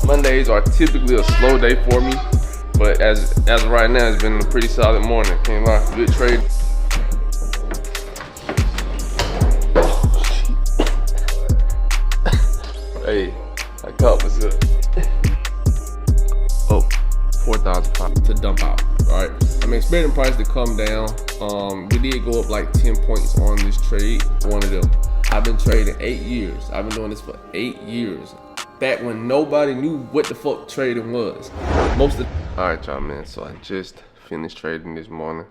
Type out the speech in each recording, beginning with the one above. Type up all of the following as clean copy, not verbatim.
Mondays are typically a slow day for me, but as of right now, it's been a pretty solid morning. Can't lie, good trade. Hey, I caught myself. Oh, 4,005 to dump out. All right, I'm expecting price to come down. We did go up like 10 points on this trade. One of them. I've been trading 8 years. I've been doing this for 8 years. Back when nobody knew what the fuck trading was. All right, y'all, man. So I just finished trading this morning,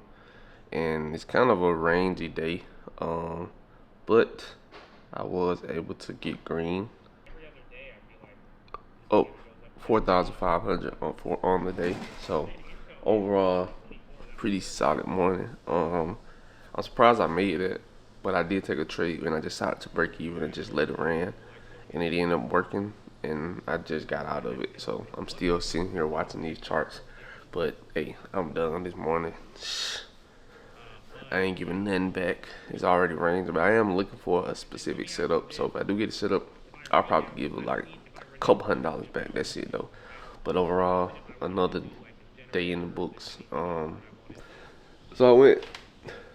and it's kind of a rangy day. But I was able to get green. Oh, 4,500 on the day. So overall, pretty solid morning. I'm surprised I made it, but I did take a trade and I decided to break even and just let it ran, and it ended up working, and I just got out of it. So I'm still sitting here watching these charts, but hey, I'm done this morning. I ain't giving nothing back. It's already rained, but I am looking for a specific setup. So if I do get a setup, I'll probably give it like a couple $100 back. That's it though. But overall, another day in the books. So I went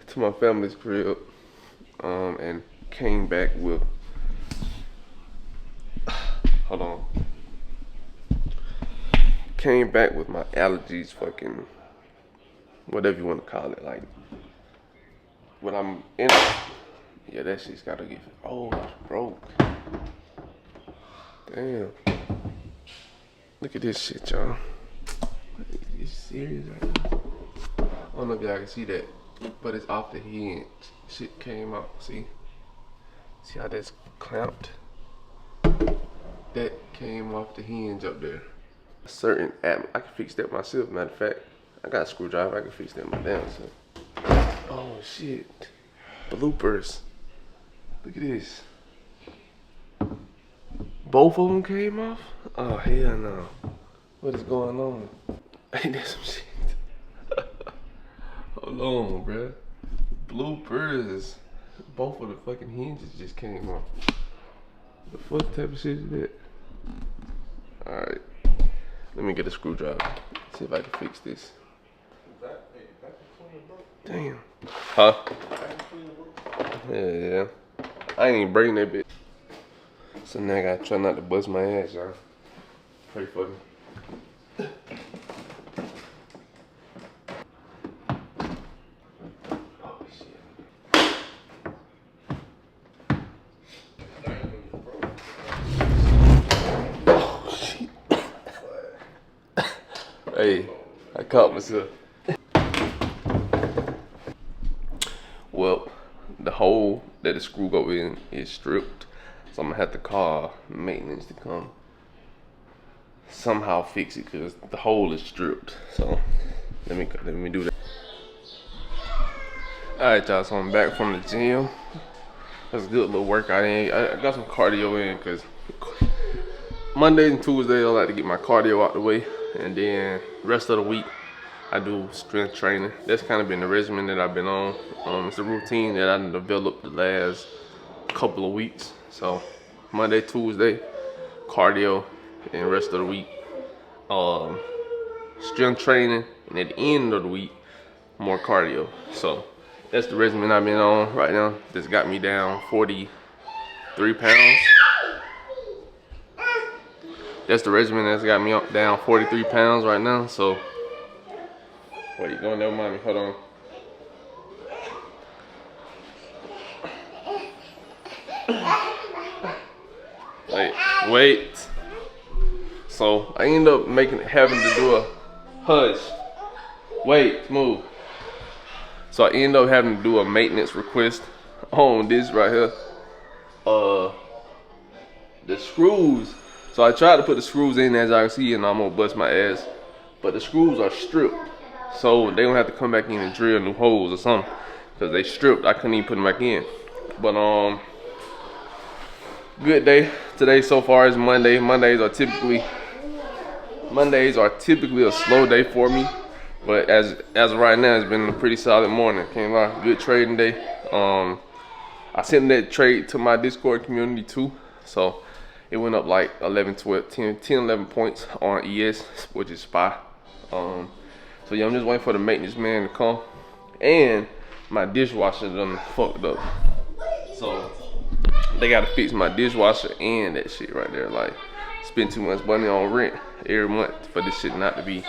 to my family's crib and came back with came back with my allergies, fucking whatever you want to call it. Like when I'm in it, yeah, that shit's gotta get, oh, it's broke. Damn. Look at this shit, y'all. Is this serious right now? I don't know if y'all can see that, but it's off the hinge. Shit came out, see? See how that's clamped? That came off the hinge up there. A certain app, I can fix that myself. Matter of fact, I got a screwdriver, I can fix that my damn self. Oh shit. Bloopers. Look at this. Both of them came off? Oh hell no. What is going on? Ain't that some shit? Hold on, bruh. Bloopers. Both of the fucking hinges just came off. The fuck type of shit is that? Alright. Let me get a screwdriver. See if I can fix this. Damn. Huh? Yeah. I ain't even breaking that bitch. So now I gotta try not to bust my ass, y'all. Pray for me. Oh shit. Oh shit. Hey, I caught myself. Well, the hole that the screw go in is stripped, so I'm gonna have to call maintenance to come somehow fix it, because the hole is stripped. So let me do that. Alright y'all, so I'm back from the gym. That's a good little workout in. I got some cardio in, because Mondays and Tuesdays I like to get my cardio out the way, and then the rest of the week I do strength training. That's kind of been the regimen that I've been on. It's a routine that I developed the last couple of weeks. So Monday, Tuesday, cardio, and the rest of the week, strength training, and at the end of the week, more cardio. So that's the regimen I've been on right now. That's got me down 43 pounds. That's the regimen that's got me down 43 pounds right now. So, where you going there, mommy? Hold on. Wait. So I end up having to do a hush. Wait, move. So I end up having to do a maintenance request on this right here. The screws. So I tried to put the screws in, as I can see, and I'm gonna bust my ass. But the screws are stripped, so they don't have to come back in and drill new holes or something, because they stripped. I couldn't even put them back in. But good day today so far is Monday. Mondays are typically a slow day for me, but as of right now, it's been a pretty solid morning. Can't lie, good trading day. I sent that trade to my Discord community too, so It went up like 11, 12, 10, 11 points on ES, which is SPY. So yeah, I'm just waiting for the maintenance man to come. And my dishwasher done fucked up. So they gotta fix my dishwasher and that shit right there. Like, spend too much money on rent every month for this shit not to be,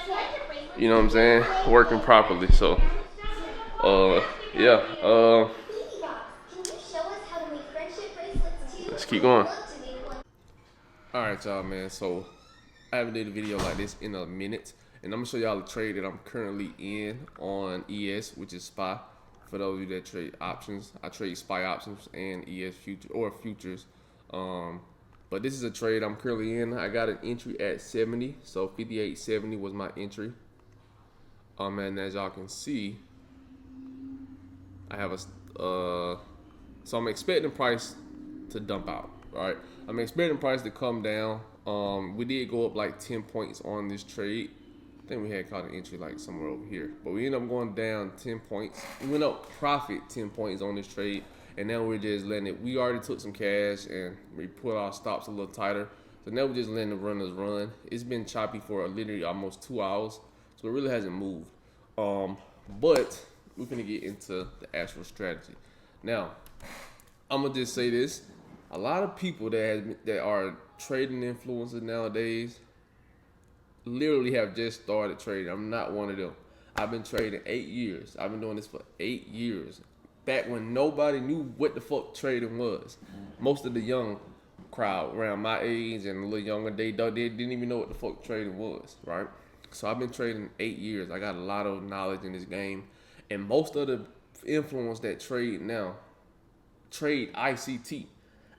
you know what I'm saying, working properly. So yeah, let's keep going. Alright, y'all, man, so I haven't did a video like this in a minute, and I'm gonna show y'all the trade that I'm currently in on ES, which is SPY. For those of you that trade options, I trade SPY options and ES futures. But this is a trade I'm currently in. I got an entry at 70, so 58.70 was my entry. And as y'all can see, I have a so I'm expecting price to dump out. Right, I'm expecting price to come down. We did go up like 10 points on this trade. I think we had caught an entry like somewhere over here, but we ended up going down 10 points. We went up profit 10 points on this trade, and now we're just letting it. We already took some cash and we put our stops a little tighter, so now we're just letting the runners run. It's been choppy for literally almost 2 hours, so it really hasn't moved. But we're gonna get into the actual strategy. Now, I'm gonna just say this: a lot of people that are trading influencers nowadays literally have just started trading. I'm not one of them. I've been trading 8 years. I've been doing this for 8 years. Back when nobody knew what the fuck trading was. Most of the young crowd around my age and a little younger, they didn't even know what the fuck trading was, right? So I've been trading 8 years. I got a lot of knowledge in this game. And most of the influencers that trade now trade ICT.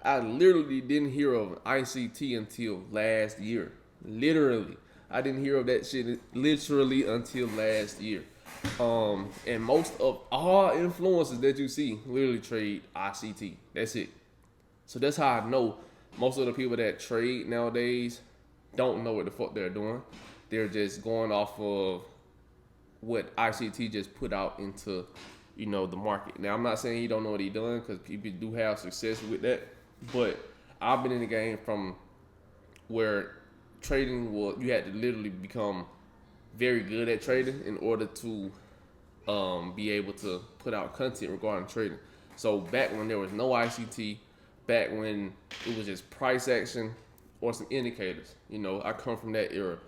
I literally didn't hear of ICT until last year. Literally. I didn't hear of that shit literally until last year. And most of all influencers that you see literally trade ICT. That's it. So that's how I know most of the people that trade nowadays don't know what the fuck they're doing. They're just going off of what ICT just put out into, you know, the market. Now, I'm not saying he don't know what he's doing, because people do have success with that. But I've been in the game from where trading was, you had to literally become very good at trading in order to be able to put out content regarding trading. So back when there was no ICT, back when it was just price action or some indicators, you know, I come from that era.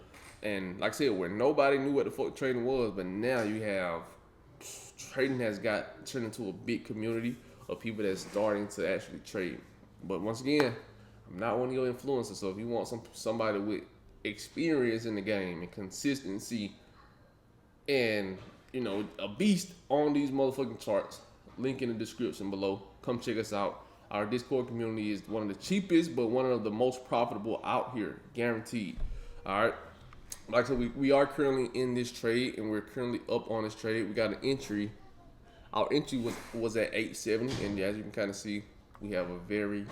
And like I said, where nobody knew what the fuck trading was, but now you have, trading has turned into a big community of people that's starting to actually trade. But once again, I'm not one of your influencers, so if you want somebody with experience in the game and consistency and, you know, a beast on these motherfucking charts, link in the description below. Come check us out. Our Discord community is one of the cheapest, but one of the most profitable out here, guaranteed. All right. Like I said, we are currently in this trade, and we're currently up on this trade. We got an entry. Our entry was at 870, and as you can kind of see, we have a very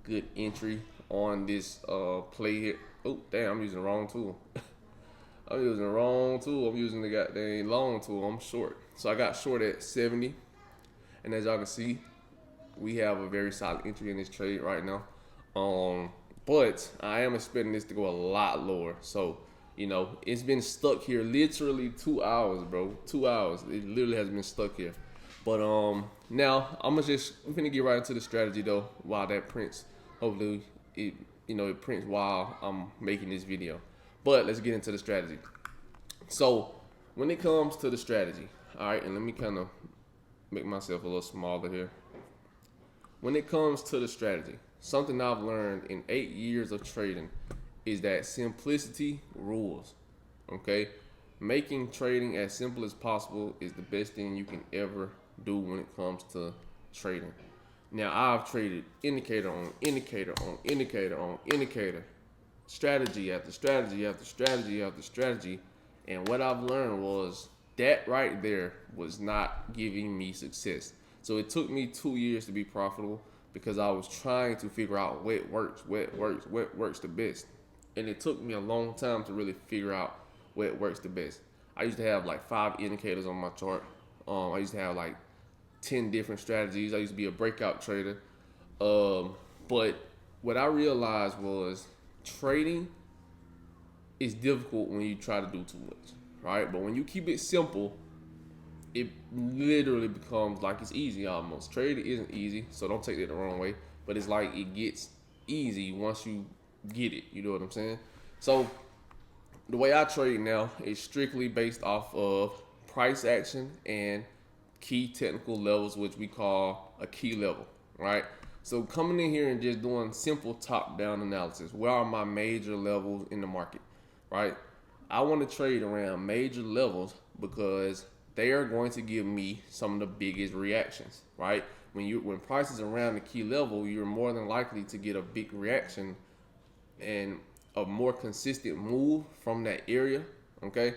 good entry on this play here. Oh, damn, I'm using the wrong tool. I'm using the wrong tool. I'm using the goddamn long tool. I'm short. So I got short at 70. And as y'all can see, we have a very solid entry in this trade right now. But I am expecting this to go a lot lower. So, you know, it's been stuck here literally 2 hours, bro. 2 hours. It literally has been stuck here. But now we're gonna get right into the strategy though, while that prints. Hopefully it prints while I'm making this video. But let's get into the strategy. So when it comes to the strategy, all right, and let me kind of make myself a little smaller here. When it comes to the strategy, something I've learned in 8 years of trading is that simplicity rules. Okay, making trading as simple as possible is the best thing you can ever do when it comes to trading. Now, I've traded indicator on indicator on indicator on indicator, strategy after strategy after strategy after strategy, and what I've learned was that right there was not giving me success. So it took me 2 years to be profitable because I was trying to figure out what works the best. And it took me a long time to really figure out what works the best. I used to have like 5 indicators on my chart. I used to have like 10 different strategies. I used to be a breakout trader. But what I realized was trading is difficult when you try to do too much, right? But when you keep it simple, it literally becomes like it's easy almost. Trading isn't easy, so don't take that the wrong way. But it's like it gets easy once you get it. You know what I'm saying? So the way I trade now is strictly based off of price action and key technical levels, which we call a key level, right? So coming in here and just doing simple top-down analysis, where are my major levels in the market, right? I want to trade around major levels because they are going to give me some of the biggest reactions, right? When prices around the key level, you're more than likely to get a big reaction and a more consistent move from that area, okay?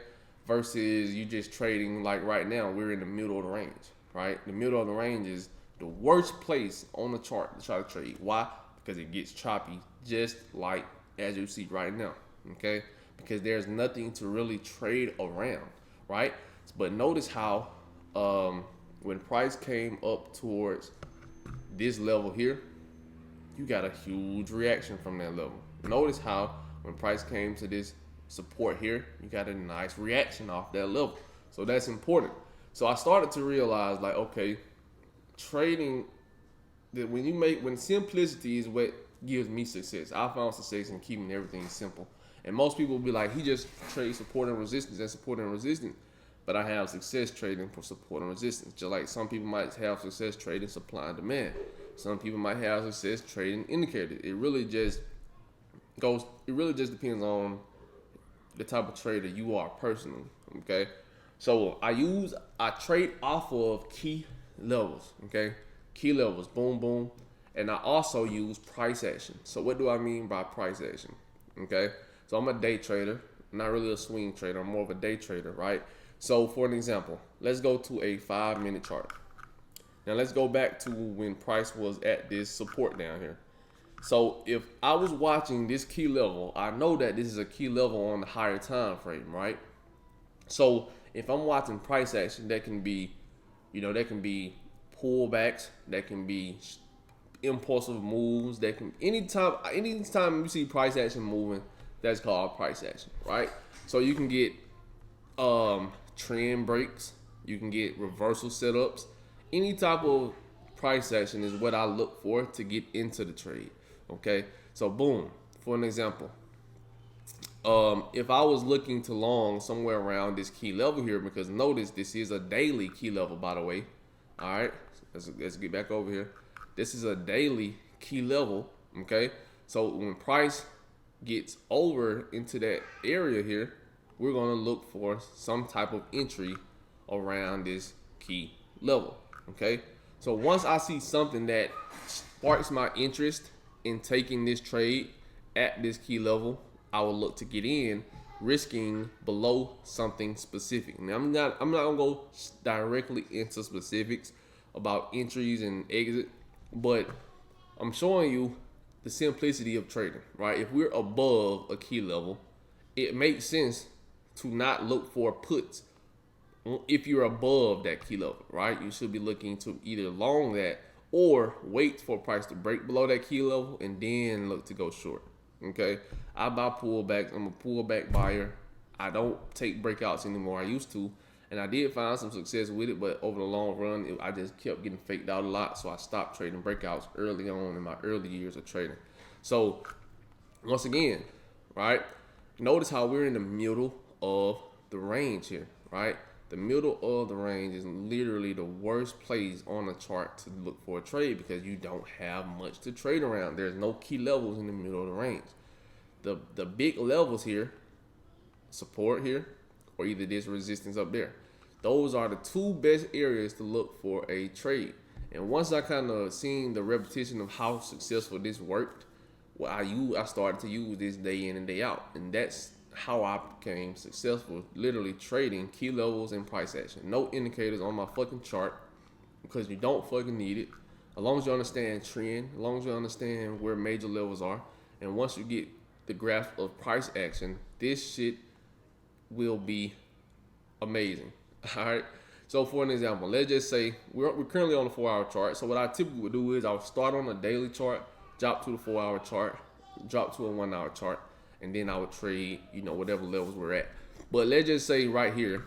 Versus you just trading like right now, we're in the middle of the range, right? The middle of the range is the worst place on the chart to try to trade. Why? Because it gets choppy, just like as you see right now, okay? Because there's nothing to really trade around, right? But notice how when price came up towards this level here, you got a huge reaction from that level. Notice how when price came to this support here, you got a nice reaction off that level. So that's important. So I started to realize like, okay, trading, that when simplicity is what gives me success. I found success in keeping everything simple. And most people will be like, he just trades support and resistance and support and resistance. But I have success trading for support and resistance. Just like some people might have success trading supply and demand. Some people might have success trading indicators. It really just depends on the type of trader you are personally. Okay. So I trade off of key levels. Okay. Key levels, boom, boom. And I also use price action. So what do I mean by price action? Okay. So I'm a day trader, not really a swing trader. I'm more of a day trader, right? So for an example, let's go to a 5-minute chart. Now let's go back to when price was at this support down here. So if I was watching this key level, I know that this is a key level on the higher time frame, right? So if I'm watching price action, that can be pullbacks, that can be impulsive moves, that can anytime you see price action moving, that's called price action, right? So you can get trend breaks, you can get reversal setups. Any type of price action is what I look for to get into the trade. Okay, so boom, for an example, if I was looking to long somewhere around this key level here, because notice this is a daily key level, by the way. All right, let's get back over here. This is a daily key level. Okay, so when price gets over into that area here, we're gonna look for some type of entry around this key level. Okay, so once I see something that sparks my interest in taking this trade at this key level, I will look to get in, risking below something specific. Now I'm not gonna go directly into specifics about entries and exit, but I'm showing you the simplicity of trading, right? If we're above a key level, it makes sense to not look for puts. If you're above that key level, right, you should be looking to either long that or wait for price to break below that key level and then look to go short. Okay, I buy pullbacks. I'm a pullback buyer. I don't take breakouts anymore. I used to, and I did find some success with it, but over the long run, I just kept getting faked out a lot. So I stopped trading breakouts early on in my early years of trading. So once again, right, notice how we're in the middle of the range here, right? The middle of the range is literally the worst place on the chart to look for a trade because you don't have much to trade around. There's no key levels in the middle of the range. The big levels here, support here, or either this resistance up there. Those are the two best areas to look for a trade. And once I kind of seen the repetition of how successful this worked, well, I started to use this day in and day out. And that's how I became successful, literally trading key levels and price action. No indicators on my fucking chart because you don't fucking need it. As long as you understand trend, as long as you understand where major levels are, and once you get the graph of price action, this shit will be amazing. All right. So for an example, let's just say we're currently on a 4-hour chart. So what I typically would do is I'll start on a daily chart, drop to the 4-hour chart, drop to a 1-hour chart, and then I would trade, whatever levels we're at. But let's just say right here,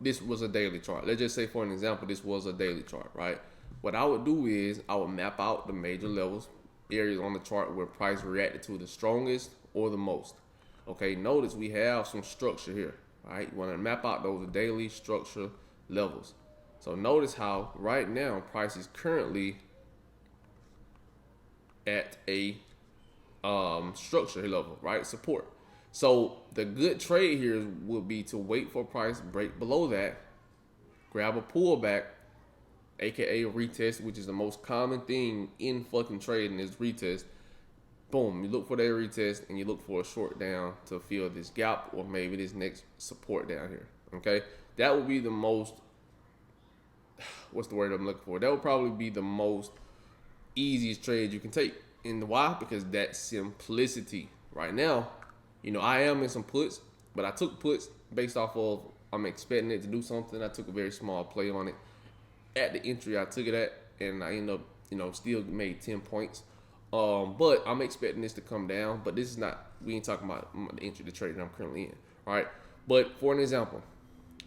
this was a daily chart. Let's just say, for an example, this was a daily chart, right? What I would do is I would map out the major levels, areas on the chart where price reacted to the strongest or the most. Okay, notice we have some structure here, right? You want to map out those daily structure levels. So notice how right now price is currently at a structure level, right? Support. So the good trade here would be to wait for price break below that, grab a pullback, aka a retest, which is the most common thing in fucking trading is retest. Boom, you look for that retest and you look for a short down to fill this gap or maybe this next support down here. Okay, that would be the most, what's the word I'm looking for? That would probably be the most easiest trade you can take. And why? Because that's simplicity. Right now, I am in some puts, but I took puts based off of I'm expecting it to do something. I took a very small play on it. At the entry I took it at, and I ended up, still made 10 points. But I'm expecting this to come down, but this is not, we ain't talking about the entry, the trade that I'm currently in, all right? But for an example,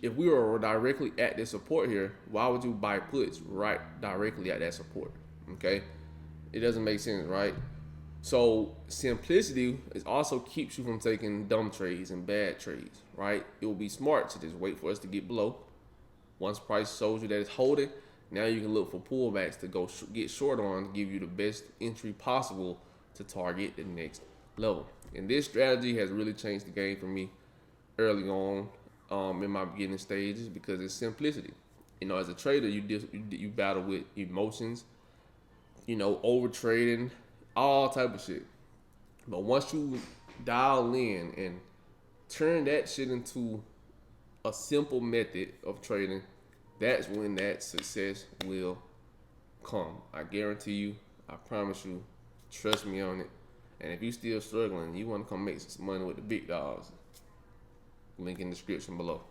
if we were directly at this support here, why would you buy puts right directly at that support, okay? It doesn't make sense, right? So simplicity is also keeps you from taking dumb trades and bad trades, right? It will be smart to just wait for us to get below. Once price shows you that it's holding, now you can look for pullbacks to go get short on to give you the best entry possible to target the next level. And this strategy has really changed the game for me early on in my beginning stages because it's simplicity. As a trader, you battle with emotions, over trading, all type of shit. But once you dial in and turn that shit into a simple method of trading, that's when that success will come. I guarantee you, I promise you, trust me on it. And if you still struggling, you want to come make some money with the big dogs, link in the description below.